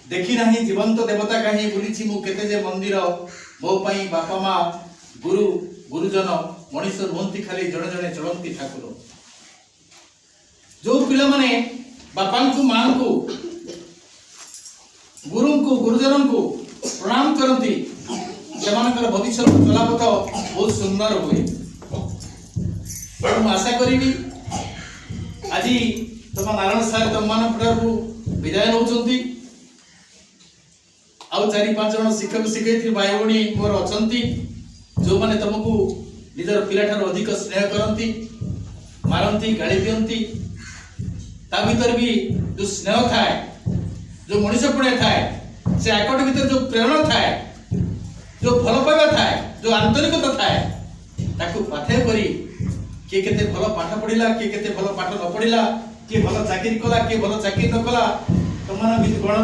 देखी नहीं जीवंत देवता कहीं बुली मु केते जे मंदिर मो पाई बापा माँ गुरु गुरुजन मनीष नुहति खाली जड़े जड़े चलती ठाकुर जो पिला माने बापा को माँ को गुरु को गुरुजन को प्रणाम करती से भविष्य चलापथ बहुत सुंदर हुए। आशा करी आज तुम नारायण सार तुम मान विदाय नौकरी आउ 4-5 जन शिक्षक शिक्षयित्री भाई भौणी मोर अच्छा जो मैंने तुमको निजर पिला ठार अधिक स्नेह करती मारती गाड़ी दियंती ता भीतर भी जो स्नेह थाए जो मनीष पुण्य थाए से आकट भीतर जो प्रेरणा थाए जो भल पाइबा थाए जो आंतरिकता थाए ताकू पाथेय करी किए केते भल पाठ पढ़िला किए केते भल पाठ न पढ़िला किए भल चाकरी कला किए भल चाकरी न कला तुम गण